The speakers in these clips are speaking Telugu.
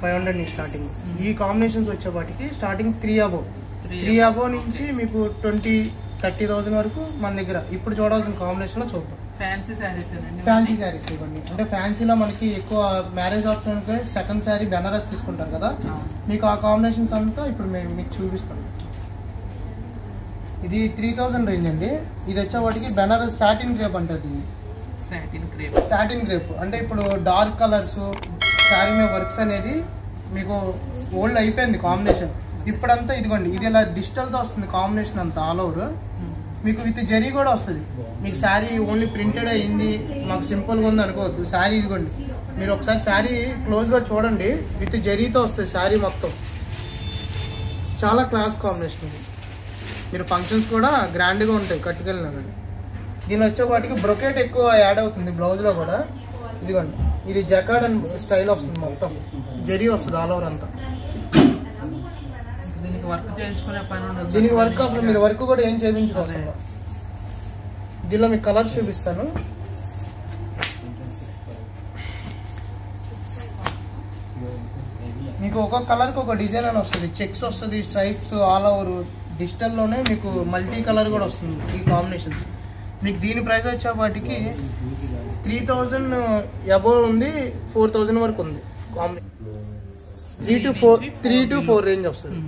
500 నుంచి స్టార్టింగ్. ఈ కాంబినేషన్స్ వచ్చేపాటికి స్టార్టింగ్ 3 అబోవ్ నుంచి మీకు 20-30,000 వరకు మన దగ్గర ఇప్పుడు చూడాల్సిన కాంబినేషన్ లో చూద్దాం. ఫ్యాన్సీ శారీస్ ఇవ్వండి. అంటే ఫ్యాన్సీలో మనకి ఎక్కువ marriage option second sari Banaras తీసుకుంటారు కదా, మీకు ఆ కాంబినేషన్స్ అంతా ఇప్పుడు మీకు చూపిస్తాను. ఇది 3000 రేంజ్ అండి. ఇది వచ్చేవాటికి బెనారస్ సాటిన్ క్రేప్ అంటారు దీన్ని. సాటిన్ క్రేప్ అంటే ఇప్పుడు డార్క్ కలర్స్ శారీ మీద వర్క్స్ అనేది మీకు ఓల్డ్ అయిపోయింది కాంబినేషన్. ఇప్పుడంతా ఇదిగోండి, ఇది ఇలా డిజిటల్తో వస్తుంది కాంబినేషన్ అంతా ఆల్ ఓవర్. మీకు విత్ జరీ కూడా వస్తుంది. మీకు శారీ ఓన్లీ ప్రింటెడ్ అయింది మాకు సింపుల్గా ఉంది అనుకోవద్దు. శారీ ఇదిగోండి, మీరు ఒకసారి శారీ క్లోజ్గా చూడండి, విత్ జరీతో వస్తుంది శారీ మొత్తం. చాలా క్లాస్ కాంబినేషన్ ఇది. మీరు ఫంక్షన్స్ కూడా గ్రాండ్గా ఉంటాయి కట్టుకెళ్ళినా కానీ. దీని వచ్చేపాటికి బ్రొకెట్ ఎక్కువ యాడ్ అవుతుంది బ్లౌజ్లో కూడా. ఇదిగోండి, ఇది జకార్డ్ అండ్ స్టైల్ వస్తుంది, మొత్తం జరీ వస్తుంది ఆల్ ఓవర్ అంతా. దీనికి వర్క్ అసలు మీరు వర్క్ కూడా ఏం చేయించుకోవచ్చు. దీనిలో మీకు కలర్స్ చూపిస్తాను. మీకు ఒక్కొక్క కలర్కి ఒక డిజైన్ అని వస్తుంది, చెక్స్ వస్తుంది, స్ట్రైప్స్ ఆల్ ఓవర్. డిజిటల్లోనే మీకు మల్టీ కలర్ కూడా వస్తుంది ఈ కాంబినేషన్స్. మీకు దీని ప్రైస్ వచ్చేపాటికి 3000 అబోవ్ ఉంది, 4000 వరకు ఉంది. 3 to 4 రేంజ్ వస్తుంది.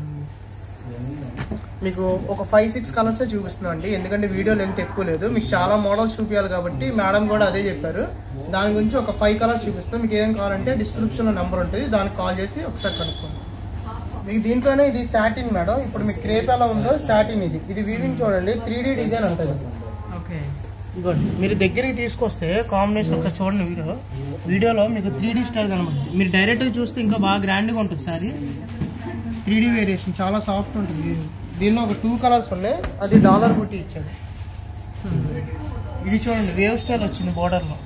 మీకు ఒక 5-6 కలర్సే చూపిస్తున్నాం అండి, ఎందుకంటే వీడియో లెంత్ ఎక్కువ లేదు. మీకు చాలా మోడల్స్ చూపించాలి కాబట్టి మేడం కూడా అదే చెప్పారు. దాని గురించి ఒక 5 కలర్స్ చూపిస్తాం. మీకు ఏం కావాలంటే డిస్క్రిప్షన్లో నెంబర్ ఉంటుంది, దానికి కాల్ చేసి ఒకసారి కనుక్కోండి. మీకు దీంట్లోనే ఇది సాటిన్ మేడం. ఇప్పుడు మీకు క్రేప్ ఎలా ఉందో సాటిన్ ఇది వీవింగ్ చూడండి, 3D డిజైన్ ఉంటుంది. ఇదిగోండి, మీరు దగ్గరికి తీసుకొస్తే కాంబినేషన్ ఒకసారి చూడండి. వీడియోలో మీకు 3D స్టైల్ కనబడుతుంది. మీరు డైరెక్ట్గా చూస్తే ఇంకా బాగా గ్రాండ్గా ఉంటుంది సారీ. 3D వేరియేషన్ చాలా సాఫ్ట్ ఉంటుంది. దీనిలో ఒక 2 కలర్స్ ఉన్నాయి, అది డాలర్ బుట్టి ఇచ్చాడు. ఇది చూడండి, వేవ్ స్టైల్ వచ్చింది బోర్డర్లో.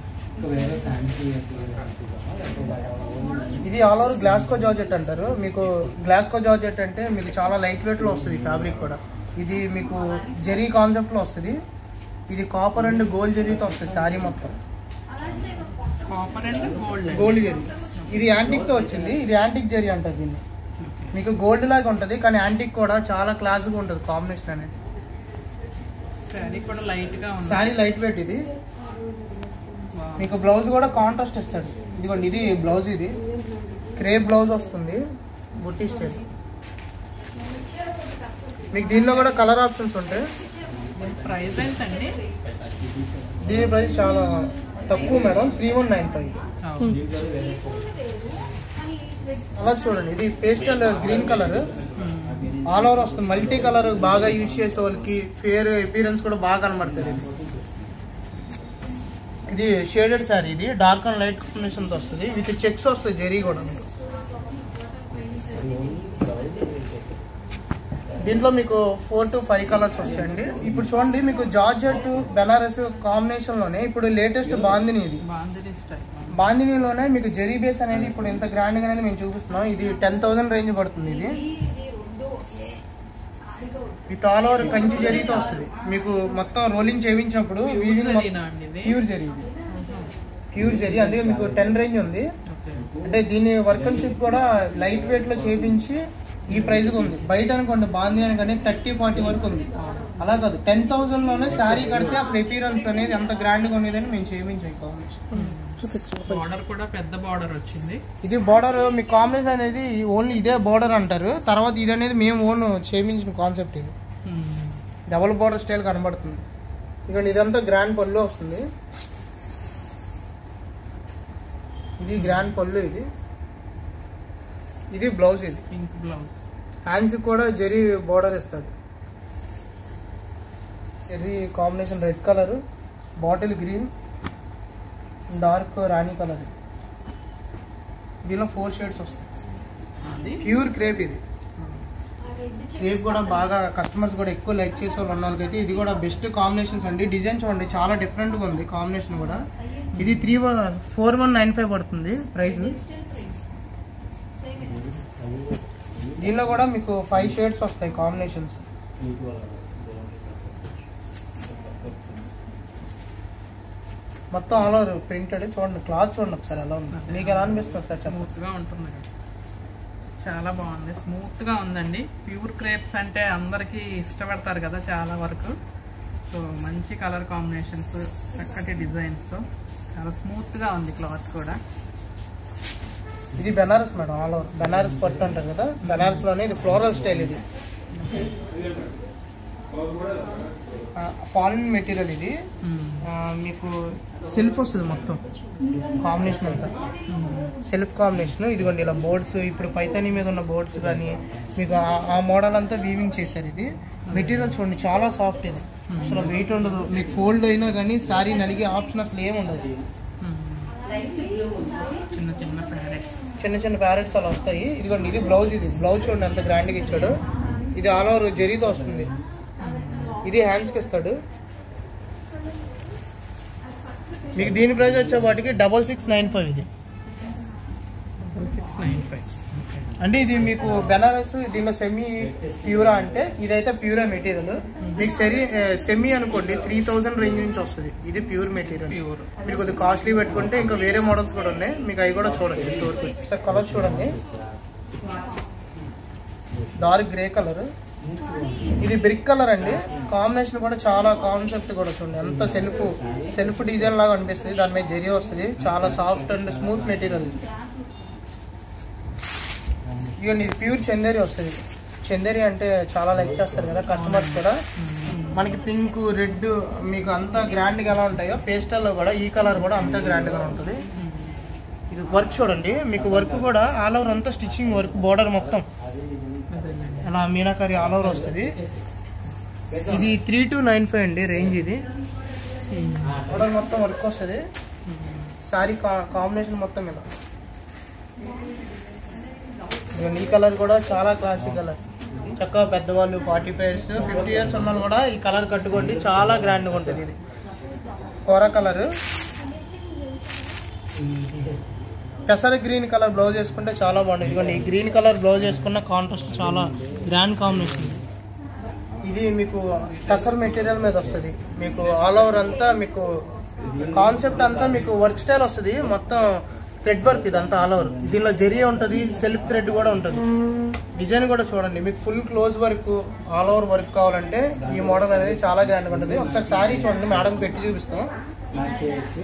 ఇది ఆల్ ఓవర్ గ్లాస్కో జార్జెట్ అంటారు. మీకు గ్లాస్కో జార్జెట్ అంటే మీకు చాలా లైట్ వెయిట్లో వస్తుంది ఫ్యాబ్రిక్ కూడా. ఇది మీకు జరీ కాన్సెప్ట్లో వస్తుంది. ఇది కాపర్ అండ్ గోల్డ్ జరీతో వస్తుంది శారీ మొత్తం. గోల్డ్ జరీ. ఇది యాంటిక్తో వచ్చింది. ఇది యాంటిక్ జరీ అంటారు దీన్ని. మీకు గోల్డ్ లాగా ఉంటుంది కానీ యాంటిక్ కూడా చాలా క్లాస్గా ఉంటుంది కాంబినేషన్ అనేది. Sari light weight. ఇది మీకు బ్లౌజ్ కూడా కాంట్రాస్ట్ ఇస్తాడు. ఇదిగోండి, ఇది బ్లౌజ్. ఇది క్రేప్ బ్లౌజ్ వస్తుంది, బుట్టి స్టైల్. మీకు దీనిలో కూడా కలర్ ఆప్షన్స్ ఉంటాయి. దీని ప్రైస్ చాలా తక్కువ మేడం, 3195. అలా చూడండి, ఇది pastel green colour all over వస్తుంది. మల్టీ కలర్ బాగా యూజ్ చేసే వాళ్ళకి ఫేర్ అపీరెన్స్ కూడా బాగా కనబడుతుంది. ఇది షేడెడ్ శారీ. ఇది డార్క్ అండ్ లైట్ కాంబినేషన్తో వస్తుంది, విత్ చెక్స్ వస్తుంది జరీ కూడా. దీంట్లో మీకు 4 to 5 కలర్స్ వస్తాయండి. ఇప్పుడు చూడండి, మీకు జార్జెట్ బెనారస్ కాంబినేషన్లోనే ఇప్పుడు లేటెస్ట్ బాందిని. ఇది బాందినీలోనే మీకు జరీ బేస్ అనేది ఇప్పుడు ఎంత గ్రాండ్గా అనేది మేము చూపిస్తున్నాం. ఇది 10,000 రేంజ్ పడుతుంది. ఇది విత్ ఆల్ ఓవర్ కంచి జరీతో వస్తుంది. మీకు మొత్తం రోలింగ్ చేయించినప్పుడు ప్యూర్ జరీ. ఇది ప్యూర్ జరీ, అందుకే మీకు 10 రేంజ్ ఉంది. అంటే దీని వర్క్ అండ్ షిప్ కూడా లైట్ వెయిట్లో చేయించి ఈ ప్రైస్గా ఉంది. బయట అనుకోండి బాందీ అనుకోండి 30-40 వరకు ఉంది. అలా కాదు, 10,000లోనే శారీ కడితే అసలు అపీరెన్స్ అనేది ఎంత గ్రాండ్గా ఉండేదని మేము చేయించాం. బార్డర్ కూడా పెద్ద బార్డర్ వచ్చింది. ఇది బార్డర్ మీ కాంబినేషన్ అనేది ఓన్లీ ఇదే బార్డర్ అంటారు. తర్వాత ఇది అనేది మేము ఓన్ చేయించిన కాన్సెప్ట్. ఇది డబుల్ బార్డర్ స్టైల్ కనబడుతుంది. ఇక ఇదంతా గ్రాండ్ పళ్ళు వస్తుంది. ఇది గ్రాండ్ పళ్ళు. ఇది బ్లౌజ్. ఇది పింక్ బ్లౌజ్. హ్యాండ్స్ కూడా జరీ బార్డర్ ఇస్తాడు. Zari combination red colour, bottle green, dark rani colour. దీనిలో 4 షేడ్స్ వస్తాయి. Pure crepe. ఇది క్రేప్ కూడా బాగా కస్టమర్స్ కూడా ఎక్కువ లైక్ చేసే వాళ్ళు ఉన్న వాళ్ళకైతే ఇది కూడా బెస్ట్ కాంబినేషన్స్ అండి. డిజైన్ చూడండి చాలా డిఫరెంట్గా ఉంది కాంబినేషన్ కూడా. ఇది 4195 పడుతుంది ప్రైస్. దీనిలో కూడా మీకు 5 షేడ్స్ వస్తాయి కాంబినేషన్స్. మొత్తం ఆల్ ఓవర్ ప్రింటెడ్. చూడండి క్లాత్ చూడండి ఒకసారి ఎలా ఉంది, మీకు ఎలా అనిపిస్తుంది ఒకసారి చెప్పండి. చాలా బాగుంది, స్మూత్ గా ఉందండి. ప్యూర్ క్రేప్స్ అంటే అందరికి ఇష్టపడతారు కదా చాలా వరకు. సో మంచి కలర్ కాంబినేషన్స్, చక్కటి డిజైన్స్ తో చాలా స్మూత్ గా ఉంది క్లాత్ కూడా. ఇది Banaras madam, all over Banaras పట్టు అంటారు కదా, బెనారస్ లోనే ఇది ఫ్లోరల్ స్టైల్. ఇది ఫాలిన్ మెటీరియల్. ఇది మీకు సెల్ఫ్ వస్తుంది మొత్తం కాంబినేషన్ అంతా, సెల్ఫ్ కాంబినేషన్. ఇదిగోండి ఇలా బోర్డ్స్, ఇప్పుడు పైతానీ మీద ఉన్న బోర్డ్స్ కానీ మీకు ఆ మోడల్ అంతా వీవింగ్ చేశారు. ఇది మెటీరియల్ చూడండి చాలా సాఫ్ట్, ఇది అసలు వెయిట్ ఉండదు. మీకు ఫోల్డ్ అయినా కానీ శారీ నలిగే ఆప్షన్ అసలు ఏమి ఉండదు. చిన్న చిన్న ప్యారెట్స్ అలా వస్తాయి. ఇదిగోండి ఇది బ్లౌజ్. ఇది బ్లౌజ్ చూడండి ఎంత గ్రాండ్గా ఇచ్చాడు. ఇది ఆల్ ఓవర్ జరీతో వస్తుంది. ఇది హ్యాండ్స్కి ఇస్తాడు. మీకు దీని ప్రైస్ వచ్చే వాటికి 6695. ఇది 6695 అంటే ఇది మీకు బెనారస్. దీనిలో సెమీ ప్యూరా అంటే ఇదైతే ప్యూరా మెటీరియల్. మీకు సెమీ అనుకోండి 3000 రేంజ్ నుంచి వస్తుంది. ఇది ప్యూర్ మెటీరియల్. మీరు కొద్దిగా కాస్ట్లీ పెట్టుకుంటే ఇంకా వేరే మోడల్స్ కూడా ఉన్నాయి, మీకు అవి కూడా చూడొచ్చు స్టోర్కి. సార్ కలర్ చూడండి, డార్క్ గ్రే కలర్. ఇది బ్రిక్ కలర్ అండి. కాంబినేషన్ కూడా చాలా కాన్సెప్ట్ కూడా చూడండి, ఎంత సెల్ఫ్ డిజైన్ లాగా అనిపిస్తుంది. దాని మీద జరీ వస్తుంది. చాలా సాఫ్ట్ అండ్ స్మూత్ మెటీరియల్. ఇవన్నీ ఇది ప్యూర్ చందేరి వస్తుంది. చందేరి అంటే చాలా లైక్ చేస్తారు కదా కస్టమర్స్ కూడా. మనకి పింక్, రెడ్ మీకు అంతా గ్రాండ్గా ఎలా ఉంటాయో పేస్టల్లో కూడా ఈ కలర్ కూడా అంతా గ్రాండ్గా ఉంటుంది. ఇది వర్క్ చూడండి, మీకు వర్క్ కూడా ఆల్ ఓవర్ అంతా స్టిచ్చింగ్ వర్క్, బోర్డర్ మొత్తం అలా మీనాకారి ఆల్ ఓవర్ వస్తుంది. ఇది 3295 అండి రేంజ్. ఇది బోర్డర్ మొత్తం వర్క్ వస్తుంది. శారీ కాంబినేషన్ మొత్తం ఇలా. ఈ కలర్ కూడా చాలా క్లాసిక్ కలర్. చక్కగా పెద్దవాళ్ళు 45 years 50 years ఉన్న వాళ్ళు కూడా ఈ కలర్ కట్టుకోండి, చాలా గ్రాండ్గా ఉంటుంది. ఇది కోరా కలర్. పెసర గ్రీన్ కలర్ బ్లౌజ్ వేసుకుంటే చాలా బాగుంటుంది. ఇదిగోండి ఈ గ్రీన్ కలర్ బ్లౌజ్ వేసుకున్న కాంట్రాస్ట్ చాలా గ్రాండ్ కాంబినేషన్. ఇది మీకు పెసర్ మెటీరియల్ మీద వస్తుంది. మీకు ఆల్ ఓవర్ అంతా మీకు కాన్సెప్ట్ అంతా మీకు వర్క్ స్టైల్ వస్తుంది. మొత్తం థ్రెడ్ వర్క్ ఇదంతా ఆల్ ఓవర్. దీనిలో జరీ ఉంటుంది, సెల్ఫ్ థ్రెడ్ కూడా ఉంటుంది. డిజైన్ కూడా చూడండి, మీకు full close work, all over work కావాలంటే ఈ మోడల్ అనేది చాలా గ్రాండ్గా ఉంటుంది. ఒకసారి శారీ చూడండి, మేడం పెట్టి చూపిస్తాం.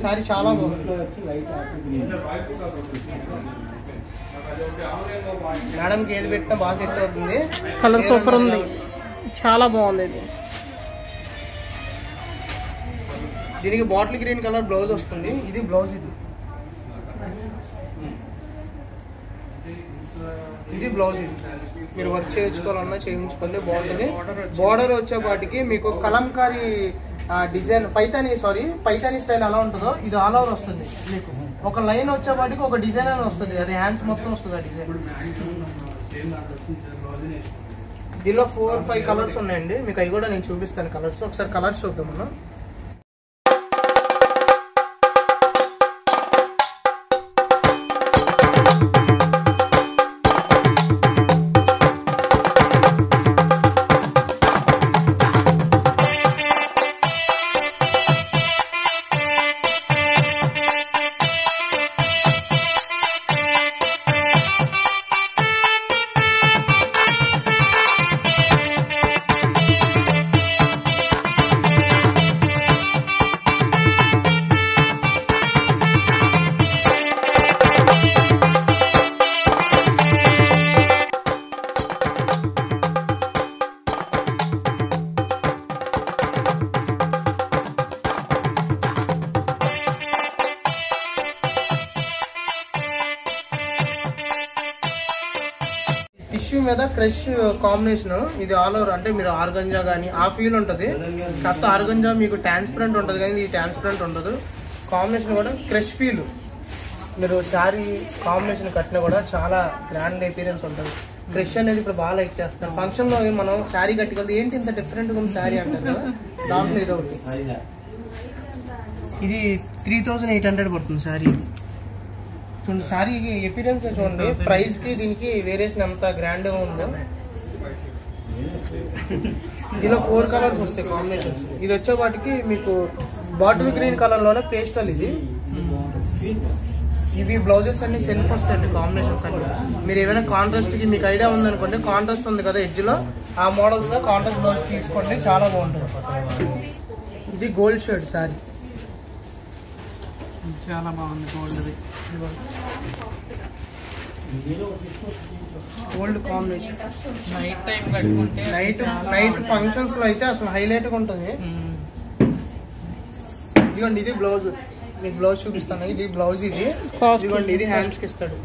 శారీ చాలా బాగుంది. మేడంకి ఏది పెట్టినా బాగా సెట్ అవుతుంది. కలర్ సూపర్ ఉంది, చాలా బాగుంది. ఇది దీనికి బాటిల్ గ్రీన్ కలర్ బ్లౌజ్ వస్తుంది. ఇది బ్లౌజ్. ఇది బ్లౌజ్. ఇది మీరు వర్క్ చేయించుకోవాలన్నా చేయించుకోండి, బాగుంటుంది. బార్డర్ వచ్చే వాటికి మీకు కలంకారీ డిజైన్ పైతానీ స్టైల్ ఎలా ఉంటుందో ఇది ఆల్ ఓవర్ వస్తుంది. మీకు ఒక లైన్ వచ్చే వాటికి ఒక డిజైన్ అని వస్తుంది. అది హ్యాండ్స్ మొత్తం వస్తుంది ఆ డిజైన్. దీనిలో 4-5 కలర్స్ ఉన్నాయండి. మీకు అవి కూడా నేను చూపిస్తాను కలర్స్. ఒకసారి కలర్స్ చూద్దాం మనం. టిష్యూ మీద క్రష్ కాంబినేషన్. ఇది ఆల్ ఓవర్ అంటే మీరు ఆర్గంజా కానీ ఆ ఫీల్ ఉంటుంది. కాకపోతే ఆర్గంజా మీకు ట్రాన్స్పరెంట్ ఉంటుంది కానీ ఇది ట్రాన్స్పరెంట్ ఉండదు. కాంబినేషన్ కూడా క్రష్ ఫీల్. మీరు శారీ కాంబినేషన్ కట్టినా కూడా చాలా గ్రాండ్ అపీరెన్స్ ఉంటుంది. క్రష్ అనేది ఇప్పుడు బాగా లైక్ చేస్తున్నారు. ఫంక్షన్లో మనం శారీ కట్టుకెళ్తే ఏంటి ఇంత డిఫరెంట్గా ఉంది శారీ అంటారు కదా, దాంట్లో ఇది ఒకటి. ఇది 3800 పడుతుంది శారీ. చూడండి శారీ అపీరెన్స్ చూడండి, ప్రైస్ కి దీనికి వేరియేషన్ ఎంత గ్రాండ్ ఉందో. దీనిలో 4 కలర్స్ వస్తాయి కాంబినేషన్స్. ఇది వచ్చే వాటికి మీకు బాటిల్ గ్రీన్ కలర్ లోనే పేస్టల్. ఇది ఇవి బ్లౌజెస్ అన్ని సెల్ఫ్ వస్తాయండి, కాంబినేషన్స్ అన్ని. మీరు ఏమైనా కాంట్రాస్ట్కి మీకు ఐడియా ఉందనుకోండి, కాంట్రాస్ట్ ఉంది కదా ఎడ్జ్లో, ఆ మోడల్స్లో కాంట్రాస్ట్ బ్లౌజ్ తీసుకోండి, చాలా బాగుంటుంది. ఇది గోల్డ్ షేడ్ శారీ, చాలా బాగుంది. గోల్డ్ది గోల్డ్ కాంబినేషన్. నైట్ టైం కట్టుకుంటే నైట్ ఫంక్షన్స్ లో అయితే అసలు హైలైట్ గా ఉంటుంది. ఇదిగోండి ఇది బ్లౌజ్, మీకు బ్లౌజ్ చూపిస్తాను. ఇది బ్లౌజ్, ఇది ఇదిగోండి ఇది హ్యాండ్స్ కి ఇస్తాడు.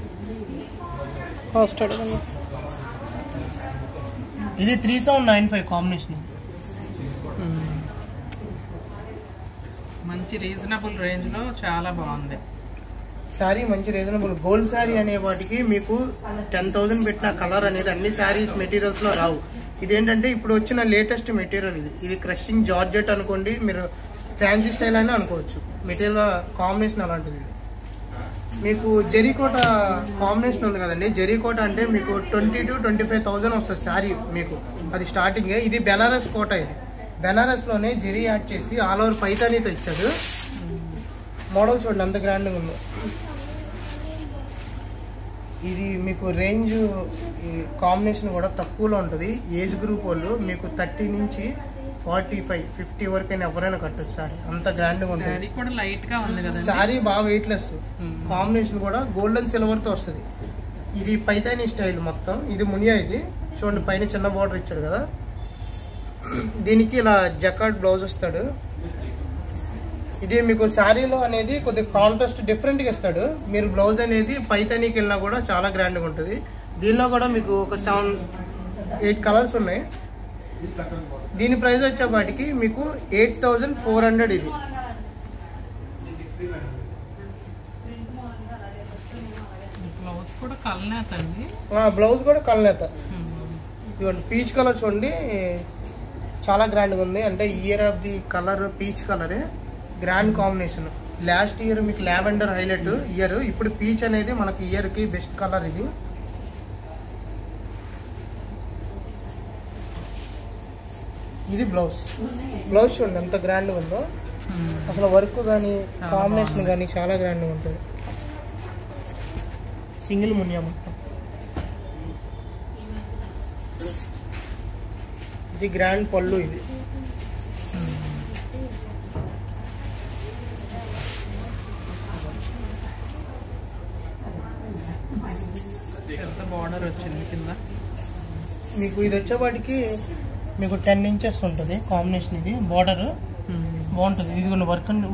ఇది 3795 కాంబినేషన్. మంచి రీజనబుల్ రేంజ్ లో చాలా బాగుంది శారీ, మంచి రీజనబుల్. గోల్డ్ శారీ అనే వాటికి మీకు 10,000 పెట్టిన కలర్ అనేది అన్ని శారీస్ మెటీరియల్స్ లో రావు. ఇదేంటంటే ఇప్పుడు వచ్చిన లేటెస్ట్ మెటీరియల్. ఇది క్రషింగ్ జార్జెట్ అనుకోండి, మీరు ఫ్యాన్సీ స్టైల్ అని అనుకోవచ్చు. మెటీరియల్ కాంబినేషన్ అలాంటిది. మీకు జరీకోట కాంబినేషన్ ఉంది కదండి, జరీకోట అంటే మీకు 20,000 to 25,000 వస్తుంది శారీ మీకు, అది స్టార్టింగ్. ఇది బెనారస్ కోట, ఇది బెనారస్ లోనే జరీ యాడ్ చేసి ఆల్ ఓవర్ పైతానీతో ఇచ్చాడు. మోడల్ చూడండి ఎంత గ్రాండ్గా ఉందో. ఇది మీకు రేంజ్ కాంబినేషన్ కూడా తక్కువలో ఉంటుంది. ఏజ్ గ్రూప్ వాళ్ళు మీకు 30 నుంచి 45, 50 వరకు అయినా ఎవరైనా కట్టచ్చు సారీ, అంత గ్రాండ్గా ఉంటుంది. శారీ బాగా వెయిట్లెస్, కాంబినేషన్ కూడా గోల్డ్ అండ్ సిల్వర్ తో వస్తుంది. ఇది పైతానీ స్టైల్ మొత్తం. ఇది మునియా, ఇది చూడండి పైన చిన్న బార్డర్ ఇచ్చాడు కదా, దీనికి ఇలా జకార్డ్ బ్లౌజ్ వస్తాడు. ఇది మీకు శారీలో అనేది కొద్దిగా కాంట్రాస్ట్ డిఫరెంట్గా ఇస్తాడు. మీరు బ్లౌజ్ అనేది పైతానీకి వెళ్ళినా కూడా చాలా గ్రాండ్గా ఉంటుంది. దీనిలో కూడా మీకు ఒక 7-8 కలర్స్ ఉన్నాయి. దీని ప్రైస్ వచ్చేపాటికి మీకు 8,400. ఇది బ్లౌజ్ కూడా కల్నేత. ఇవ్వండి పీచ్ కలర్ చూడండి, చాలా గ్రాండ్గా ఉంది. అంటే year of the colour peach కలరే, గ్రాండ్ కాంబినేషన్. లాస్ట్ ఇయర్ మీకు లావెండర్ హైలైట్ ఇయర్, ఇప్పుడు పీచ్ అనేది మనకి ఇయర్ కి బెస్ట్ కలర్. ఇది బ్లౌజ్ చూడండి ఎంత గ్రాండ్గా ఉందో. అసలు వర్క్ కానీ కాంబినేషన్ కానీ చాలా గ్రాండ్గా ఉంటుంది. సింగిల్ మునియా మొత్తం. ఇది గ్రాండ్ పళ్ళు. ఇది బార్డర్ వచ్చింది కింద మీకు. ఇది వచ్చేవాటికి మీకు 10 ఇంచెస్ ఉంటుంది కాంబినేషన్. ఇది బార్డర్ బాగుంటుంది. ఇది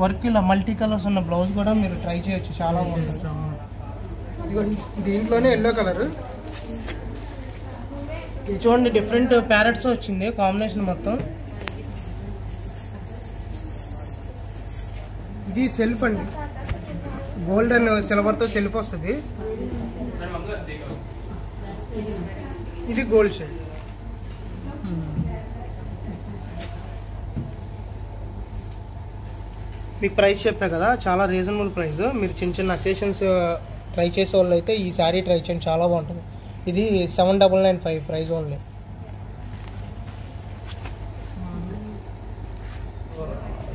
వర్క్ ఇలా మల్టీ కలర్స్ ఉన్న బ్లౌజ్ కూడా మీరు ట్రై చేయొచ్చు, చాలా బాగుంటుంది. దీంట్లోనే ఎల్లో కలర్. ఇది చూడండి డిఫరెంట్ ప్యారెట్స్ వచ్చింది కాంబినేషన్ మొత్తం. ఇది సెల్ఫ్ అండి, గోల్డ్ అండ్ సిల్వర్ తో సెల్ఫ్ వస్తుంది. ఇది గోల్డ్ షేడ్. మీకు ప్రైస్ చెప్పా కదా, చాలా రీజనబుల్ ప్రైస్. మీరు చిన్న అకేషన్స్ ట్రై చేసే వాళ్ళు అయితే ఈ శారీ ట్రై చేయండి, చాలా బాగుంటుంది. ఇది 7,995 ప్రైస్ ఓన్లీ.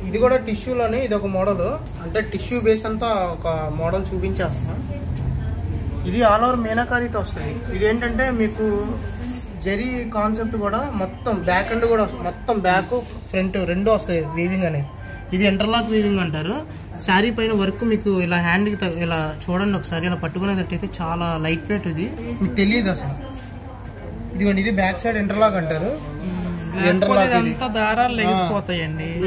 ఇది కూడా టిష్యూలోనే, ఇది ఒక మోడల్. అంటే టిష్యూ బేస్ అంతా ఒక మోడల్ చూపించేస్తాం. ఇది ఆల్ ఓవర్ మీనాకారీతో వస్తుంది. ఇదేంటంటే మీకు జరీ కాన్సెప్ట్ కూడా మొత్తం బ్యాక్ అండ్ కూడా మొత్తం బ్యాక్ ఫ్రంట్ రెండు వస్తాయి వీవింగ్ అనేది. ఇది ఇంటర్లాక్ వీవింగ్ అంటారు. శారీ పైన వర్క్ మీకు ఇలా హ్యాండ్కి ఇలా చూడండి ఒకసారి, ఇలా పట్టుకునేటట్టయితే చాలా లైట్ వెయిట్. ఇది మీకు తెలియదు అసలు. ఇదిగోండి ఇది బ్యాక్ సైడ్ ఇంటర్లాక్ అంటారు. ఇంటర్లాక్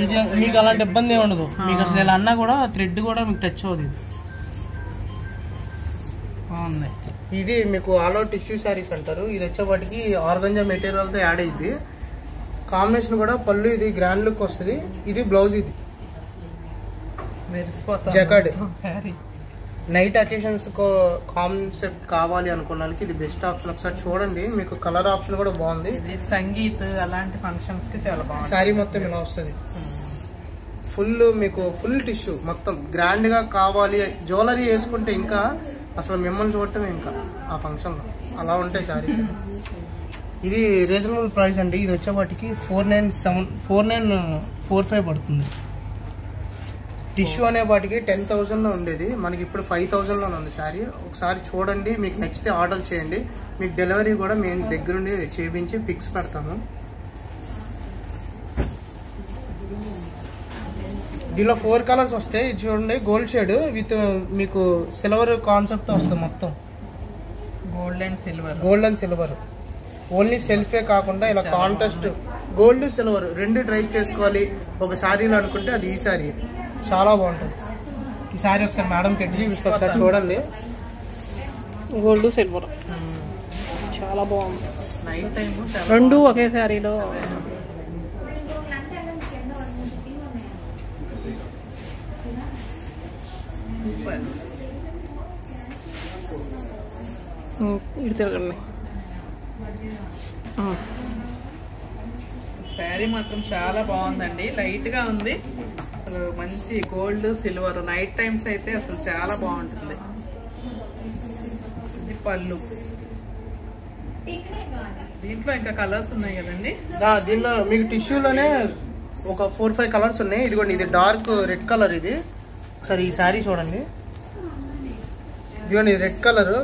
ఇది మీకు అలాంటి ఇబ్బంది ఏమి ఉండదు. మీకు అసలు ఇలా అన్నా కూడా థ్రెడ్ కూడా మీకు టచ్ అవుతుంది. ఇది మీకు ఆల్ ఓవర్ టిష్యూ శారీస్ అంటారు. ఇది వచ్చేపాటికి ఆర్గంజా మెటీరియల్తో యాడ్ అయ్యింది. కాంబినేషన్ కూడా పళ్ళు ఇది గ్రాండ్ లుక్ వస్తుంది. ఇది బ్లౌజ్, ఇది జకార్డ్. నైట్ అకేషన్స్ కాన్సెప్ట్ కావాలి అనుకున్నానికి ఇది బెస్ట్ ఆప్షన్. ఒకసారి చూడండి, మీకు కలర్ ఆప్షన్ కూడా బాగుంది. సంగీత్ అలాంటి ఫంక్షన్స్ కి చాలా బాగుంది. శారీ మొత్తం ఇలా వస్తుంది. ఫుల్ మీకు ఫుల్ టిష్యూ మొత్తం గ్రాండ్ గా కావాలి. జ్యువెలరీ వేసుకుంటే ఇంకా అసలు మిమ్మల్ని చూడటం ఇంకా ఆ ఫంక్షన్ లో అలా ఉంటాయి శారీస్. ఇది రీజనబుల్ ప్రైస్ అండి. ఇది వచ్చేవాటికి 4,945 పడుతుంది. టిష్యూ అనే వాటికి 10,000లో ఉండేది, మనకి ఇప్పుడు 5,000లో ఉంది శారీ. ఒకసారి చూడండి, మీకు నచ్చితే ఆర్డర్ చేయండి. మీకు డెలివరీ కూడా మేము దగ్గరుండి చేయించి పిక్స్ పెడతాము. దీనిలో 4 కలర్స్ వస్తాయి. ఇది చూడండి, గోల్డ్ షేడ్ విత్ మీకు సిల్వర్ కాన్సెప్ట్ వస్తుంది. మొత్తం గోల్డ్ అండ్ సిల్వర్. ఓన్లీ సెల్ఫే కాకుండా ఇలా కాంట్రాస్ట్ గోల్డ్ సిల్వర్ 2 డ్రైవ్ చేసుకోవాలి ఒక శారీలో అనుకుంటే అది ఈ శారీ చాలా బాగుంటుంది. ఈ శారీ ఒకసారి మేడం పెట్టి చూపిస్తే ఒకసారి చూడండి. గోల్డ్ సిల్వర్ చాలా బాగుంది. నైట్ టైం రెండు ఒకే శారీలో. ఇటు తిరగండి. శారీ మాత్రం చాలా బాగుందండి, లైట్ గా ఉంది. అసలు మంచి గోల్డ్ సిల్వర్ నైట్ టైమ్స్ అయితే అసలు చాలా బాగుంటుంది. ఇది పళ్ళు. దీంట్లో ఇంకా కలర్స్ ఉన్నాయి కదండి. దీనిలో మీకు టిష్యూలోనే ఒక 4-5 కలర్స్ ఉన్నాయి. ఇదిగోండి, ఇది డార్క్ రెడ్ కలర్. ఇది సరే ఈ శారీ చూడండి. ఇదిగోండి రెడ్ కలర్,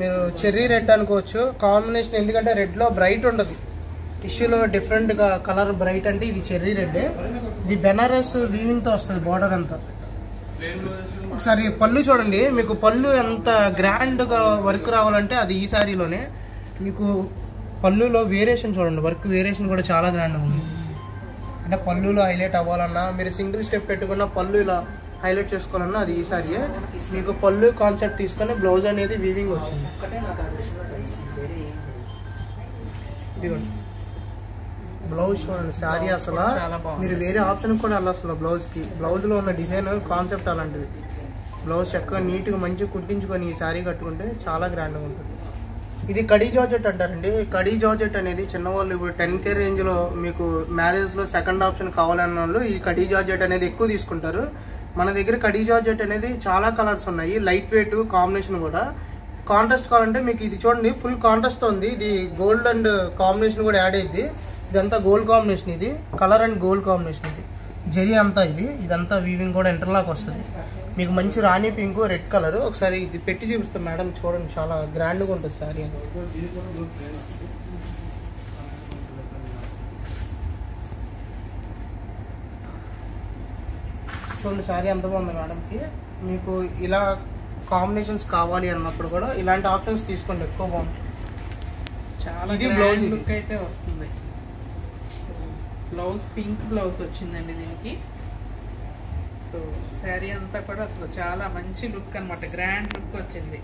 మీరు చెర్రీ రెడ్ అనుకోవచ్చు కాంబినేషన్. ఎందుకంటే రెడ్లో బ్రైట్ ఉండదు, టిష్యూలో డిఫరెంట్గా కలర్ బ్రైట్. అంటే ఇది చెర్రీ రెడ్. ఇది బెనారస్ వీవింగ్తో వస్తుంది బార్డర్ అంతా. ఒకసారి పళ్ళు చూడండి, మీకు పళ్ళు ఎంత గ్రాండ్గా వర్క్ రావాలంటే అది ఈ శారీలోనే. మీకు పళ్ళులో వేరియేషన్ చూడండి, వర్క్ వేరియేషన్ కూడా చాలా గ్రాండ్గా ఉంది. అంటే పళ్ళులో హైలైట్ అవ్వాలన్నా, మీరు సింగిల్ స్టెప్ పెట్టుకున్న పళ్ళు ఇలా హైలైట్ చేసుకోవాలన్నా అది ఈ శారీయే. మీకు పళ్ళు కాన్సెప్ట్ తీసుకొని బ్లౌజ్ అనేది వీవింగ్ వచ్చింది. ఇదిగోండి బ్లౌజ్ చూడండి. శారీ అసలు మీరు వేరే ఆప్షన్ కూడా వెళ్ళొస్తుంది బ్లౌజ్కి. బ్లౌజ్లో ఉన్న డిజైన్ కాన్సెప్ట్ అలాంటిది. బ్లౌజ్ చక్కగా నీట్గా మంచిగా కుట్టించుకొని ఈ శారీ కట్టుకుంటే చాలా గ్రాండ్గా ఉంటుంది. ఇది కడీ జార్జెట్ అంటారండి. కడీ జార్జెట్ అనేది చిన్నవాళ్ళు ఇప్పుడు 10K రేంజ్లో మీకు మ్యారేజ్లో సెకండ్ ఆప్షన్ కావాలన్న వాళ్ళు ఈ కడీ జార్జెట్ అనేది ఎక్కువ తీసుకుంటారు. మన దగ్గర కడీ జార్జెట్ అనేది చాలా కలర్స్ ఉన్నాయి, లైట్ వెయిట్ కాంబినేషన్ కూడా. కాంట్రాస్ట్ కావాలంటే మీకు ఇది చూడండి, ఫుల్ కాంట్రాస్ట్ ఉంది. ఇది గోల్డ్ అండ్ కాంబినేషన్ కూడా యాడ్ అయ్యింది. ఇదంతా గోల్డ్ కాంబినేషన్, ఇది కలర్ అండ్ గోల్డ్ కాంబినేషన్. ఇది జరీ అంతా ఇదంతా వీవింగ్ కూడా ఇంటర్లాక్ వస్తుంది. మీకు మంచి రాణి పింక్ రెడ్ కలర్. ఒకసారి ఇది పెట్టి చూపిస్తాం మేడం, చూడండి చాలా గ్రాండ్గా ఉంటుంది శారీ అని. చూడండి శారీ ఎంత బాగుంది మేడంకి. మీకు ఇలా కాంబినేషన్స్ కావాలి అన్నప్పుడు కూడా ఇలాంటి ఆప్షన్స్ తీసుకోండి, ఎక్కువ బాగుంటుంది. చాలా ఇది బ్లౌజ్ లుక్ అయితే వస్తుంది. బ్లౌజ్ పింక్ బ్లౌజ్ వచ్చిందండి దీనికి. సో శారీ అంతా కూడా అసలు చాలా మంచి లుక్ అనమాట, గ్రాండ్ లుక్ వచ్చింది.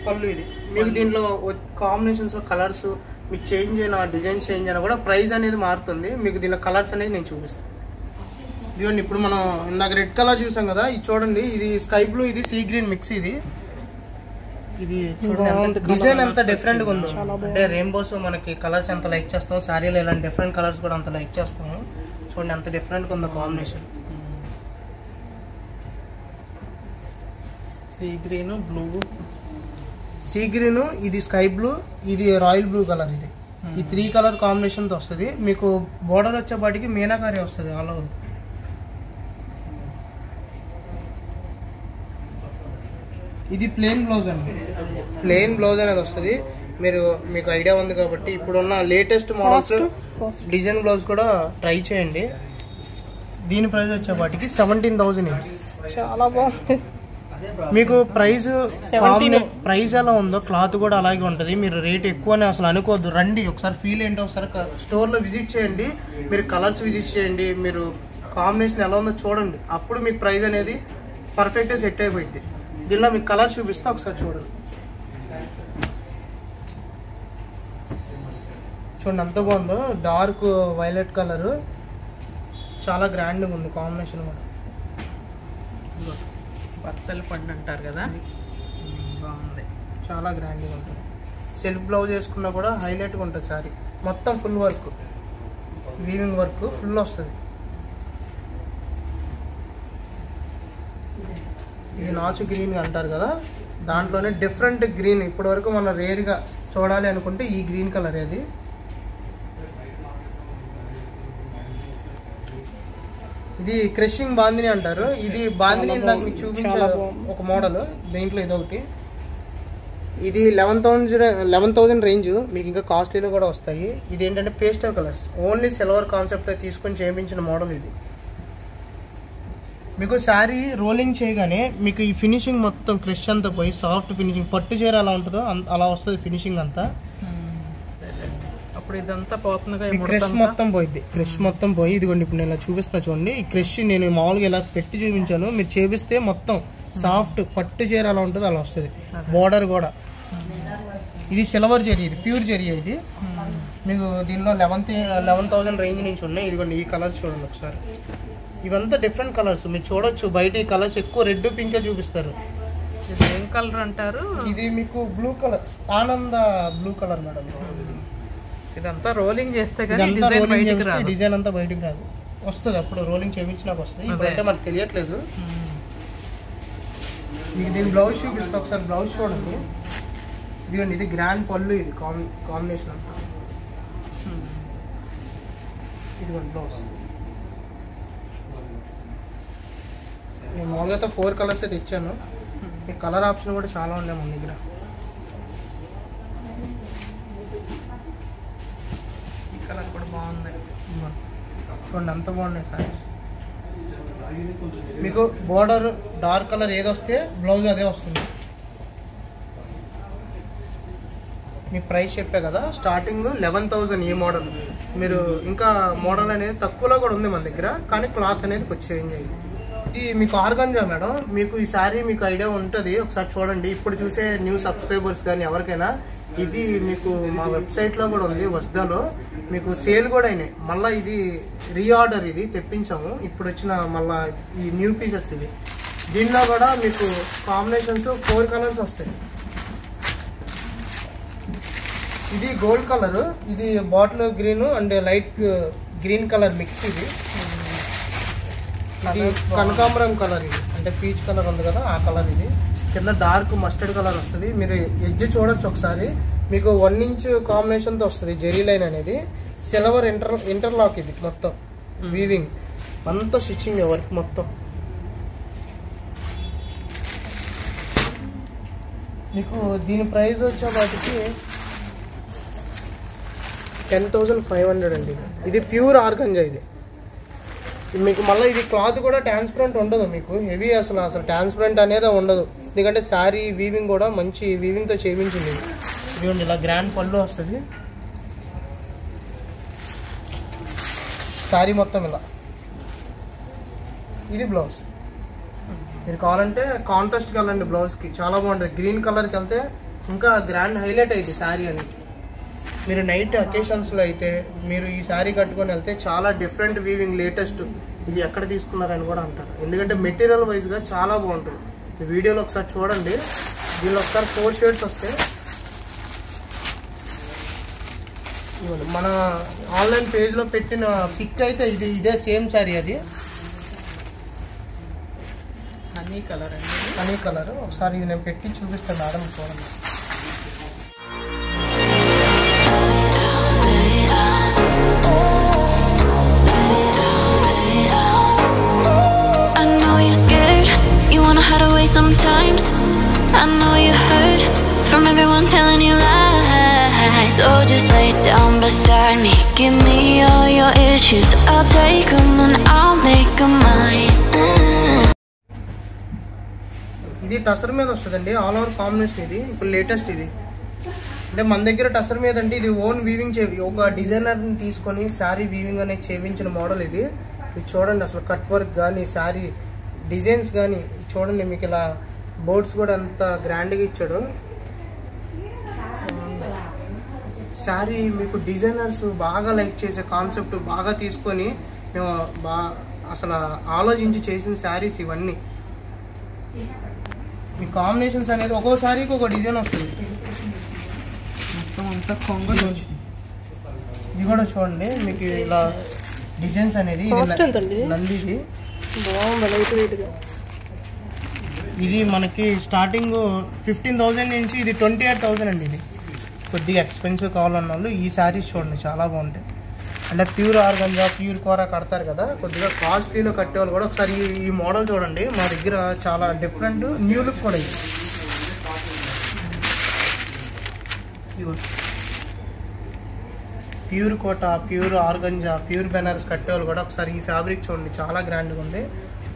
పళ్ళు ఇది మీకు దీంట్లో కాంబినేషన్స్ కలర్స్ మీకు చేంజ్ అయినా డిజైన్ చేంజ్ అయినా కూడా ప్రైస్ అనేది మారుతుంది. మీకు దీనిలో కలర్స్ అనేది నేను చూపిస్తాను. ఇదిగోండి, ఇప్పుడు మనం ఇందాక రెడ్ కలర్ చూసాం కదా, ఇది చూడండి. ఇది స్కై బ్లూ, ఇది సీ గ్రీన్ మిక్స్. ఇది చూడండి డిజైన్ ఎంత డిఫరెంట్ గా ఉందో. అంటే రెయిన్బోస్ మనకి కలర్స్ ఎంత లైక్ చేస్తాం, శారీలో ఇలాంటి డిఫరెంట్ కలర్స్ కూడా అంత లైక్ చేస్తాము. చూడండి ఎంత డిఫరెంట్ గా ఉందో combination. Sea green blue, sea green, ఇది స్కై బ్లూ, ఇది రాయల్ బ్లూ కలర్. ఇది ఈ 3 కలర్ కాంబినేషన్ తో వస్తుంది. మీకు బోర్డర్ వచ్చేపాటికి మీనాకారి వస్తుంది ఆల్ ఓవర్. ఇది ప్లెయిన్ బ్లౌజ్ అండి. ప్లెయిన్ బ్లౌజ్ అనేది వస్తుంది. మీకు ఐడియా ఉంది కాబట్టి ఇప్పుడున్న లేటెస్ట్ మోడల్స్ డిజైన్ బ్లౌజ్ కూడా ట్రై చేయండి. దీని ప్రైస్ వచ్చేపాటికి 17,000. చాలా బాగుంది. మీకు ప్రైస్ ఎలా ఉందో క్లాత్ కూడా అలాగే ఉంటుంది. మీరు రేట్ ఎక్కువనే అసలు అనుకోవద్దు. రండి ఒకసారి ఫీల్ ఏంటో ఒకసారి స్టోర్లో విజిట్ చేయండి. మీరు కలర్స్ విజిట్ చేయండి, మీరు కాంబినేషన్ ఎలా ఉందో చూడండి. అప్పుడు మీకు ప్రైస్ అనేది పర్ఫెక్ట్గా సెట్ అయిపోయింది. దీనిలో మీకు కలర్ చూపిస్తా, ఒకసారి చూడండి. చూడండి ఎంత బాగుందో, డార్క్ వైలెట్ కలర్, చాలా గ్రాండ్గా ఉంది కాంబినేషన్ కూడా. బచ్చల పండు అంటారు కదా, బాగుంది, చాలా గ్రాండ్గా ఉంటుంది. సెల్ఫ్ బ్లౌజ్ వేసుకున్నా కూడా హైలైట్గా ఉంటుంది సారీ. మొత్తం full work, weaving work full వస్తుంది. ఇది నాచు గ్రీన్ అంటారు కదా, దాంట్లోనే డిఫరెంట్ గ్రీన్. ఇప్పటి వరకు మనం రేర్గా చూడాలి అనుకుంటే ఈ గ్రీన్ కలర్. అది ఇది క్రషింగ్ బాందిని అంటారు. ఇది బాందిని ఇందాక మీకు చూపించారు ఒక మోడల్, దీంట్లో ఇదొకటి. ఇది 11,000 రేంజ్. మీకు ఇంకా కాస్ట్లీలో కూడా వస్తాయి. ఇది ఏంటంటే pastel colours, only silver concept తీసుకొని చేయించిన మోడల్ ఇది. మీకు శారీ రోలింగ్ చేయగానే మీకు ఈ ఫినిషింగ్ మొత్తం క్రష్ అంతా పోయి సాఫ్ట్ ఫినిషింగ్, పట్టు చీర ఎలా ఉంటుందో అలా వస్తుంది ఫినిషింగ్ అంతా. అప్పుడు ఇదంతా పోతుందిగా, క్రష్ మొత్తం పోయింది. క్రష్ మొత్తం పోయి ఇదిగోండి ఇప్పుడు నేను ఇలా చూపిస్తున్నా చూడండి. ఈ క్రష్ నేను మామూలుగా ఇలా పెట్టి చూపించాను, మీరు చేపిస్తే మొత్తం సాఫ్ట్ పట్టు చీర అలా ఉంటుంది అలా వస్తుంది. బోర్డర్ కూడా ఇది సిల్వర్ జెరీ, ఇది ప్యూర్ జెరీ. ఇది మీకు దీనిలో 11,000 రేంజ్ నుంచి ఉన్నాయి. ఇదిగోండి ఈ కలర్స్ చూడండి ఒకసారి. ఇవంతా డిఫరెంట్ కలర్స్ మీరు చూడొచ్చు. బయట ఈ కలర్స్ ఎక్కువ రెడ్ పింక్ చూపిస్తారు. ఇది ఏం కలర్ అంటారు? ఇది మీకు బ్లూ కలర్, ఆనంద బ్లూ కలర్ మేడం. ఇదంతా రోలింగ్ చేస్తే డిజైన్ అంతా బయటికి రాదు, వస్తుంది అప్పుడు రోలింగ్ చేయించినాక వస్తుంది. ఇప్పుడంటే మనకు తెలియట్లేదు. మీకు దీని బ్లౌజ్ చూపిస్తా ఒకసారి. బ్లౌజ్ చూడండి. ఇదిగోండి ఇది గ్రాండ్ పళ్ళు, ఇది కాంబినేషన్ అంతా. ఇదిగోండి బ్లౌజ్. నేను మామూలుగా 4 కలర్స్ అయితే ఇచ్చాను. ఈ కలర్ ఆప్షన్ కూడా చాలా ఉన్నాయి మన దగ్గర. ఈ కలర్ కూడా బాగుంది చూడండి, అంత బాగున్నాయి సారీస్. మీకు బోర్డర్ డార్క్ కలర్ ఏదొస్తే బ్లౌజ్ అదే వస్తుంది. మీ ప్రైస్ చెప్పే కదా, స్టార్టింగ్ 11,000 ఈ మోడల్. మీరు ఇంకా మోడల్ అనేది తక్కువలో కూడా ఉంది మన దగ్గర, కానీ క్లాత్ అనేది కొంచెం చేంజ్ అయింది. ఇది మీకు ఆర్గంజా మేడం. మీకు ఈ శారీ మీకు ఐడియా ఉంటుంది, ఒకసారి చూడండి. ఇప్పుడు చూసే న్యూ సబ్స్క్రైబర్స్ కానీ ఎవరికైనా, ఇది మీకు మా వెబ్సైట్లో కూడా ఉంది వస్దాలో. మీకు సేల్ కూడా అయినాయి. మళ్ళీ ఇది రీఆర్డర్, ఇది తెప్పించాము ఇప్పుడు వచ్చిన మళ్ళీ ఈ న్యూ పీసెస్ ఇవి. దీనిలో కూడా మీకు కాంబినేషన్స్ 4 కలర్స్ వస్తాయి. ఇది గోల్డ్ కలర్, ఇది bottle green and light green colour mix. ఇది కనకాంబరం కలర్, ఇది అంటే పీచ్ కలర్ ఉంది కదా ఆ కలర్. ఇది కింద డార్క్ మస్టర్డ్ కలర్ వస్తుంది. మీరు ఎడ్జ్ చూడొచ్చు ఒకసారి. మీకు 1 ఇంచ్ కాంబినేషన్తో వస్తుంది జెరీ లైన్ అనేది. సిల్వర్ ఇంటర్లాక్ ఇది మొత్తం వీవింగ్ అంతా స్టిచ్చింగ్ వర్క్ మొత్తం. మీకు దీని ప్రైస్ వచ్చేపాటికి 10,500 అండి. ఇది ప్యూర్ ఆర్గంజా. ఇది మీకు మళ్ళీ ఇది క్లాత్ కూడా ట్రాన్స్పరెంట్ ఉండదు. మీకు హెవీ అసలు ట్రాన్స్పరెంట్ అనేది ఉండదు. ఎందుకంటే శారీ వీవింగ్ కూడా మంచి వీవింగ్తో చేయించింది. ఇదిగోండి ఇలా గ్రాండ్ పళ్ళు వస్తుంది. శారీ మొత్తం ఇలా. ఇది బ్లౌజ్. మీరు కావాలంటే కాంట్రాస్ట్ కలర్ అండి బ్లౌజ్కి, చాలా బాగుంటుంది. గ్రీన్ కలర్కి వెళ్తే ఇంకా గ్రాండ్ హైలైట్ అయింది శారీ అనేది. మీరు నైట్ అకేషన్స్లో అయితే మీరు ఈ శారీ కట్టుకొని వెళ్తే చాలా డిఫరెంట్ వీవింగ్, లేటెస్ట్. ఇది ఎక్కడ తీసుకున్నారని కూడా అంటారు. ఎందుకంటే మెటీరియల్ వైజ్గా చాలా బాగుంటుంది. ఈ వీడియోలో ఒకసారి చూడండి. దీనిలో ఒకసారి 4 షేడ్స్ వస్తాయి. మన ఆన్లైన్ పేజ్లో పెట్టిన పిక్ అయితే ఇదే సేమ్ శారీ. అది హనీ కలర్ అండి. Honey colour. ఒకసారి ఇది నేను పెట్టి చూపిస్తాను మేడం, చూడండి. Hide away sometimes. I know you heard from everyone telling you lies. So just lay down beside me. Give me all your issues. I'll take them and I'll make them mine. ఇది టసర్ మీద వస్తుందండి. All over combination. ఇది ఇప్పుడు లేటెస్ట్. ఇది అంటే మన దగ్గర టసర్ మీద అంటే ఇది ఓన్ వీవింగ్ ఒక డిజైనర్ని తీసుకొని శారీ వీవింగ్ అనేది చేయించిన మోడల్. ఇది చూడండి అసలు కట్ వర్క్ కానీ శారీ డిజైన్స్ కానీ చూడండి. మీకు ఇలా బోర్డ్స్ కూడా అంత గ్రాండ్గా ఇచ్చాడు. శారీ మీకు డిజైనర్స్ బాగా లైక్ చేసే కాన్సెప్ట్ బాగా తీసుకొని మేము అసలు ఆలోచించి చేసిన శారీస్ ఇవన్నీ. ఈ కాంబినేషన్స్ అనేది ఒక్కో శారీకి ఒక డిజైన్ వస్తుంది. మొత్తం అంతా కొంగు. ఇది కూడా చూడండి మీకు ఇలా డిజైన్స్ అనేది. నందిది ఇది మనకి స్టార్టింగ్ 15,000 నుంచి ఇది 28,000 అండి. ఇది కొద్దిగా ఎక్స్పెన్సివ్ కావాలన్న వాళ్ళు ఈ శారీస్ చూడండి, చాలా బాగుంటాయి. అంటే ప్యూర్ ఆర్గంజా ప్యూర్ కూర కడతారు కదా, కొద్దిగా కాస్ట్లీలో కట్టేవాళ్ళు కూడా ఒకసారి ఈ మోడల్ చూడండి. మా దగ్గర చాలా డిఫరెంట్ న్యూ లుక్ కూడా ఇది. ప్యూర్ కోట, ప్యూర్ ఆర్గంజా, ప్యూర్ బెనారస్ కట్టేవాళ్ళు కూడా ఒకసారి ఈ ఫ్యాబ్రిక్ చూడండి, చాలా గ్రాండ్గా ఉంది.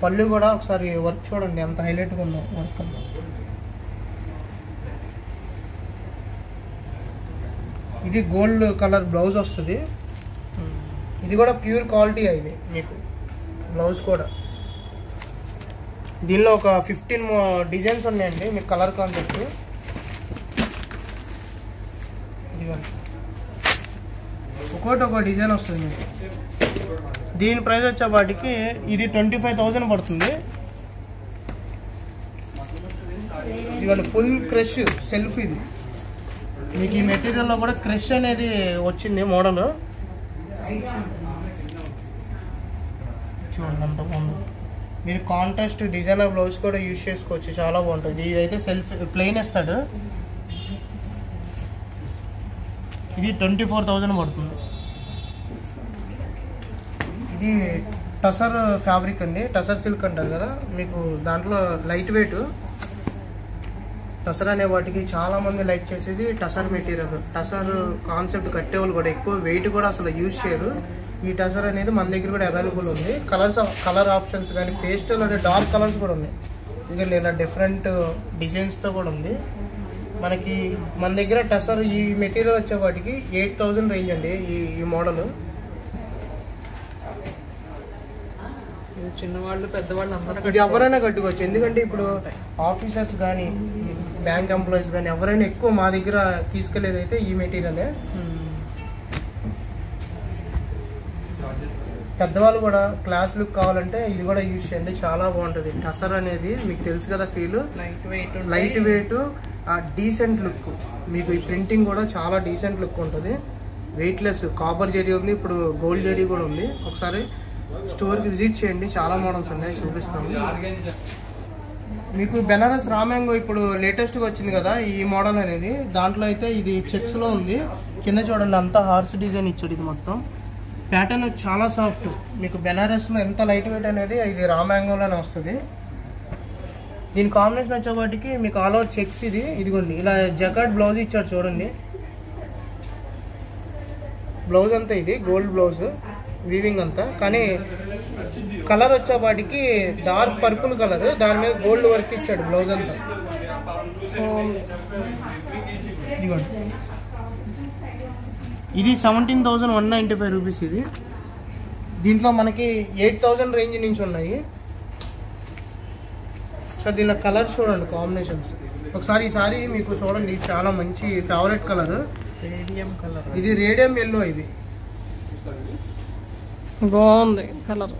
పళ్ళు కూడా ఒకసారి వర్క్ చూడండి ఎంత హైలైట్గా ఉందో వర్క్. ఇది గోల్డ్ కలర్ బ్లౌజ్ వస్తుంది. ఇది కూడా ప్యూర్ క్వాలిటీ ఇది మీకు బ్లౌజ్ కూడా. దీనిలో ఒక 15 డిజైన్స్ ఉన్నాయండి మీకు కలర్ కాన్సెప్ట్. ఒక్కొక్కటి ఒక డిజైన్ వస్తుంది మీకు. దీని ప్రైస్ వచ్చేపాటికి ఇది 25,000 పడుతుంది. ఇదిగోండి ఫుల్ క్రష్ సెల్ఫ్. ఇది మీకు ఈ మెటీరియల్లో కూడా క్రష్ అనేది వచ్చింది మోడల్. చూడండి అంత బాగుంది. మీరు కాంట్రాస్ట్ డిజైనర్ బ్లౌజ్ కూడా యూజ్ చేసుకోవచ్చు, చాలా బాగుంటుంది. ఇదైతే సెల్ఫ్ ప్లెయిన్ ఇస్తాడు. ఇది 24,000 పడుతుంది. ఇది టసర్ ఫ్యాబ్రిక్ అండి, టసర్ సిల్క్ అంటారు కదా మీకు. దాంట్లో లైట్ వెయిట్ టసర్ అనే వాటికి చాలామంది లైక్ చేసేది టసర్ మెటీరియల్. టసర్ కాన్సెప్ట్ కట్టేవాళ్ళు కూడా ఎక్కువ వెయిట్ కూడా అసలు యూజ్ చేయరు. ఈ టసర్ అనేది మన దగ్గర కూడా అవైలబుల్ ఉంది. కలర్ ఆప్షన్స్ కానీ పేస్టల్ అనే డార్క్ కలర్స్ కూడా ఉన్నాయి. ఎందుకంటే ఇలా డిఫరెంట్ డిజైన్స్తో కూడా ఉంది మనకి. మన దగ్గర టసర్ ఈ మెటీరియల్ వచ్చే వాటికి 8,000 రేంజ్ అండి ఈ మోడల్. చిన్నవాళ్ళు పెద్దవాళ్ళు అందరూ ఇది ఎవరైనా కట్టుకోవచ్చు. ఎందుకంటే ఇప్పుడు ఆఫీసర్స్ కానీ బ్యాంక్ ఎంప్లాయీస్ కానీ ఎవరైనా ఎక్కువ మా దగ్గర తీసుకెళ్లేది అయితే ఈ మెటీరియలే. పెద్దవాళ్ళు కూడా క్లాస్ లుక్ కావాలంటే ఇది కూడా యూజ్ చేయండి, చాలా బాగుంటుంది. టసర్ అనేది మీకు తెలుసు కదా, feel light weight, decent look. మీకు ఈ ప్రింటింగ్ కూడా చాలా డీసెంట్ లుక్ ఉంటుంది. వెయిట్లెస్ కాపర్ జరీ ఉంది, ఇప్పుడు గోల్డ్ జరీ కూడా ఉంది. ఒకసారి స్టోర్కి విజిట్ చేయండి, చాలా మోడల్స్ ఉన్నాయి, చూపిస్తాము మీకు. బెనారస్ రామ్యాంగో ఇప్పుడు లేటెస్ట్గా వచ్చింది కదా ఈ మోడల్ అనేది. దాంట్లో అయితే ఇది చెక్స్లో ఉంది. కింద చూడండి అంతా హార్స్ డిజైన్ ఇచ్చాడు. ఇది మొత్తం ప్యాటర్న్ చాలా సాఫ్ట్. మీకు బెనారస్లో ఎంత లైట్ వెయిట్ అనేది ఇది రామ్యాంగోలోనే వస్తుంది. దీని కాంబినేషన్ వచ్చేవాటికి మీకు ఆల్ ఓవర్ చెక్స్. ఇదిగోండి ఇలా జకార్డ్ బ్లౌజ్ ఇచ్చాడు చూడండి. బ్లౌజ్ అంతా ఇది గోల్డ్ బ్లౌజ్ వీవింగ్ అంతా, కానీ కలర్ వచ్చేవాటికి డార్క్ పర్పుల్ కలర్, దాని మీద గోల్డ్ వర్క్ ఇచ్చాడు బ్లౌజ్ అంతా. ఇదిగోండి ఇది 17,195 రూపీస్. ఇది దీంట్లో మనకి 8,000 రేంజ్ నుంచి ఉన్నాయి. సో దీనిలో కలర్ చూడండి కాంబినేషన్స్ ఒకసారి. ఈసారి మీకు చూడండి చాలా మంచి ఫేవరెట్ కలర్, రేడియం కలర్. ఇది రేడియం ఎల్లో. ఇది బాగుంది కలర్.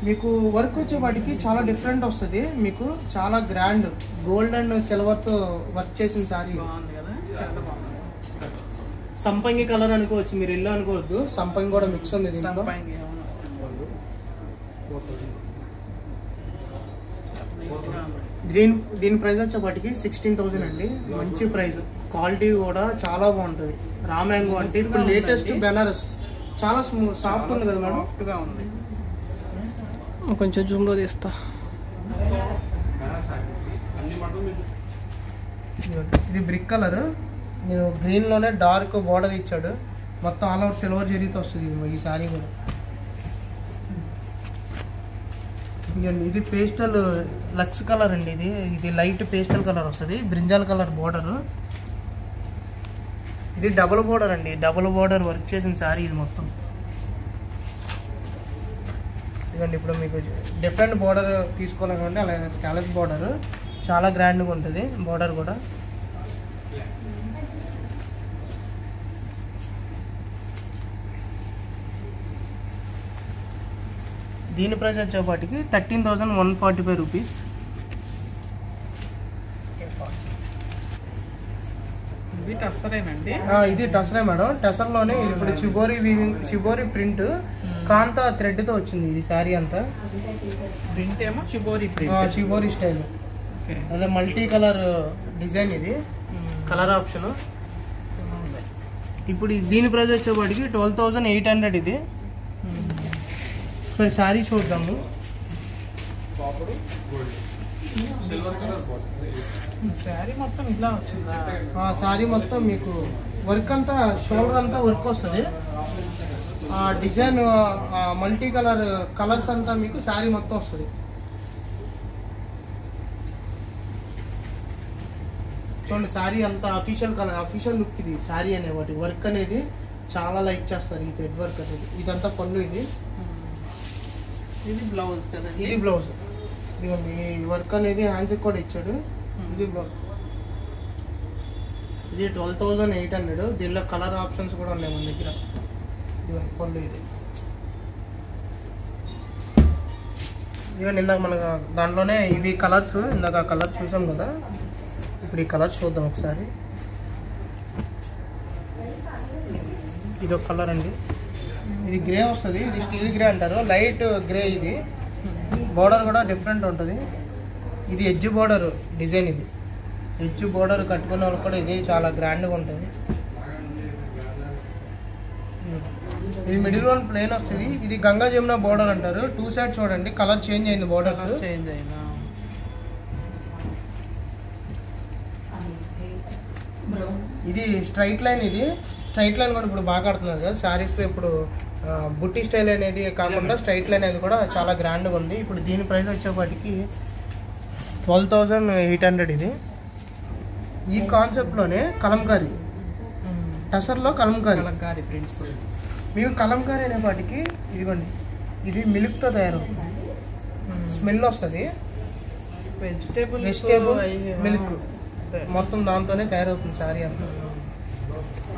మీకు వర్క్ వచ్చేవాటికి చాలా డిఫరెంట్ వస్తుంది. మీకు చాలా గ్రాండ్ గోల్డ్ అండ్ సిల్వర్తో వర్క్ చేసిన సారీ. బాగుంది కదా, చాలా బాగుంది. సంపంగి కలర్ అనుకోవచ్చు, మీరు ఎల్లో అనుకోవద్దు. సంపంగి కూడా మిక్స్ ఉంది దీంట్లో. దీని ప్రైస్ వచ్చేపాటికి 16,000 అండి. మంచి ప్రైస్, క్వాలిటీ కూడా చాలా బాగుంటుంది. రామ్యాంగో అంటే ఇప్పుడు లేటెస్ట్ బెనారస్, చాలా సాఫ్ట్ ఉంది కదా మేడం. సాఫ్ట్గా ఉంది. కొంచెం జూమ్లో తీస్తా. ఇది బ్రిక్ కలర్, నేను గ్రీన్లోనే డార్క్ బార్డర్ ఇచ్చాడు. మొత్తం ఆల్ ఓవర్ సిల్వర్ జరీతో వస్తుంది ఈ సారీ కూడా. ఇది పేస్టల్ లక్స్ కలర్ అండి. ఇది లైట్ పేస్టల్ కలర్ వస్తుంది, బ్రింజాల్ కలర్ బార్డర్. ఇది డబుల్ బార్డర్ అండి, డబుల్ బార్డర్ వర్క్ చేసిన సారీ ఇది మొత్తం. ఇదండి ఇప్పుడు మీకు డిఫరెంట్ బార్డర్ తీసుకోవాలనుకోండి, అలాగే స్కాలప్ బార్డర్ చాలా గ్రాండ్గా ఉంటుంది బార్డర్ కూడా. దీని ప్రైస్ వచ్చేపాటికి 13,145 రూపీస్. ఇది టసరేనండి. ఇది టసరే మేడం. టసర్లోనే ఇది ఇప్పుడు చిబోరి ప్రింట్ కాంతా థ్రెడ్తో వచ్చింది ఇది శారీ అంతా. ప్రింట్ ఏమో చిబోరి స్టైల్, అదే మల్టీ కలర్ డిజైన్. ఇది కలర్ ఆప్షన్. ఇప్పుడు దీని ప్రైస్ వచ్చేవాడికి 12,800 ఇది. సరే శారీ చూద్దాము. శారీ మొత్తం ఇట్లా వచ్చిందా? శారీ మొత్తం మీకు వర్క్ అంతా షోల్డర్ అంతా వర్క్ వస్తుంది. డిజైన్ మల్టీ కలర్స్ అంతా మీకు శారీ మొత్తం వస్తుంది. చూడండి శారీ అంతా అఫీషియల్ లుక్ ఇది. శారీ అనేవాటి వర్క్ అనేది చాలా లైక్ చేస్తారు. ఈ థ్రెడ్ వర్క్ అనేది. ఇదంతా పళ్ళు. ఇది బ్లౌజ్ కదా? ఇది బ్లౌజ్. ఇదిగోండి ఈ వర్క్ అనేది హ్యాండ్స్కి కూడా ఇచ్చాడు. ఇది బ్లౌజ్. ఇది 12,800. దీనిలో కలర్ ఆప్షన్స్ కూడా ఉన్నాయి మన దగ్గర. ఇదిగోండి పళ్ళు. ఇదిగోండి ఇందాక మనకు దాంట్లోనే ఇవి కలర్స్. ఇందాక ఆ కలర్ చూసాం కదా. ఇప్పుడు ఈ కలర్స్ చూద్దాం ఒకసారి. ఇది ఒక కలర్ అండి. ఇది గ్రే వస్తుంది. ఇది స్టీల్ గ్రే అంటారు. Light grey. ఇది బోర్డర్ కూడా డిఫరెంట్ ఉంటుంది. ఇది ఎడ్జ్ బోర్డర్ డిజైన్. ఇది ఎడ్జ్ బోర్డర్ కట్టుకునే వాళ్ళు కూడా ఇది చాలా గ్రాండ్గా ఉంటుంది. ఇది మిడిల్ వన్ ప్లేన్ వస్తుంది. ఇది గంగా జమున బోర్డర్ అంటారు. 2 సైడ్ చూడండి కలర్ చేంజ్ అయింది. బోర్డర్స్ చేంజ్ అయినా ఇది స్ట్రైట్ లైన్. ఇది స్ట్రైట్ లైన్ కూడా ఇప్పుడు బాగా ఆడుతున్నారు కదా శారీస్లో. ఇప్పుడు బుట్టి స్టైల్ అనేది కాకుండా స్ట్రైట్ లైన్ అనేది కూడా చాలా గ్రాండ్గా ఉంది. ఇప్పుడు దీని ప్రైస్ వచ్చేపాటికి 12,800 ఇది. ఈ కాన్సెప్ట్లోనే కలంకారీ టసర్లో కలంకారీ ప్రింట్స్. మీకు కలంకారీ అనేపాటికి ఇదిగోండి ఇది మిల్క్తో తయారవుతుంది. స్మెల్ వస్తుంది. వెజిటేబుల్స్ మిల్క్ మొత్తం దాంతోనే తయారవుతుంది శారీ అంతా.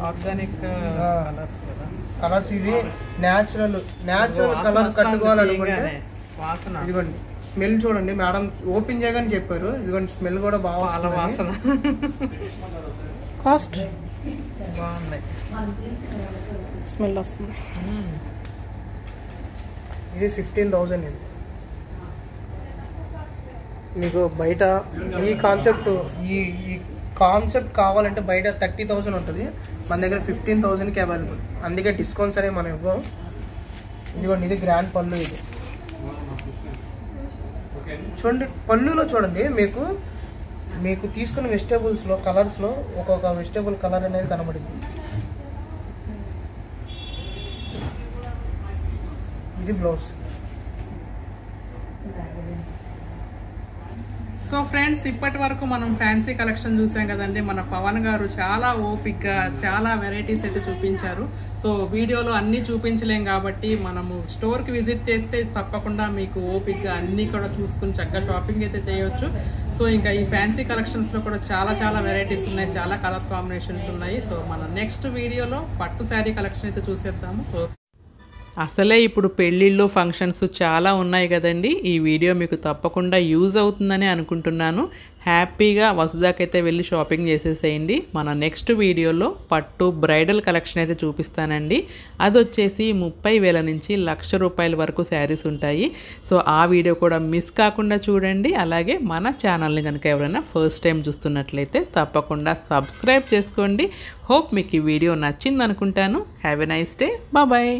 Organic colours. ఇది న్యాచురల్ కలర్ కట్టుకోవాలనుకుంటే ఇదిగోండి స్మెల్ చూడండి. మేడం ఓపెన్ చేయగానే చెప్పారు. ఇదిగోండి స్మెల్ కూడా బాగా వాసన. కాస్ట్ బాగుంది. స్మెల్ వస్తుంది. ఇది 15,000. ఇది మీకు బయట ఈ కాన్సెప్ట్ కావాలంటే బయట 30,000 ఉంటుంది. మన దగ్గర 15,000కి అవైలబుల్. అందుకే డిస్కౌంట్స్ అనేవి మనం ఇవ్వం. ఇదిగోండి ఇది గ్రాండ్ పళ్ళు. ఇది చూడండి పళ్ళులో చూడండి మీకు తీసుకున్న వెజిటేబుల్స్లో కలర్స్లో ఒక్కొక్క వెజిటేబుల్ కలర్ అనేది కనబడింది. ఇది బ్లౌజ్. సో ఫ్రెండ్స్ ఇప్పటి వరకు మనం ఫ్యాన్సీ కలెక్షన్ చూసాం కదండి. మన పవన్ గారు చాలా ఓపిక్గా చాలా వెరైటీస్ అయితే చూపించారు. సో వీడియోలో అన్నీ చూపించలేం కాబట్టి మనము స్టోర్కి విజిట్ చేస్తే తప్పకుండా మీకు ఓపిక్గా అన్నీ కూడా చూసుకుని చక్కగా షాపింగ్ అయితే చేయొచ్చు. సో ఇంకా ఈ ఫ్యాన్సీ కలెక్షన్స్లో కూడా చాలా వెరైటీస్ ఉన్నాయి. చాలా కలర్ కాంబినేషన్స్ ఉన్నాయి. సో మన నెక్స్ట్ వీడియోలో పట్టు శారీ కలెక్షన్ అయితే చూసేద్దాము. సో అసలే ఇప్పుడు పెళ్ళిళ్ళు ఫంక్షన్స్ చాలా ఉన్నాయి కదండి. ఈ వీడియో మీకు తప్పకుండా యూజ్ అవుతుందని అనుకుంటున్నాను. హ్యాపీగా వసుదాకైతే వెళ్ళి షాపింగ్ చేసేసేయండి. మన నెక్స్ట్ వీడియోలో పట్టు బ్రైడల్ కలెక్షన్ అయితే చూపిస్తానండి. అది వచ్చేసి 30,000 నుంచి 1,00,000 రూపాయల వరకు శారీస్ ఉంటాయి. సో ఆ వీడియో కూడా మిస్ కాకుండా చూడండి. అలాగే మన ఛానల్ని కనుక ఎవరైనా ఫస్ట్ టైం చూస్తున్నట్లయితే తప్పకుండా సబ్స్క్రైబ్ చేసుకోండి. హోప్ మీకు ఈ వీడియో నచ్చింది అనుకుంటాను. Have a nice day. Bye.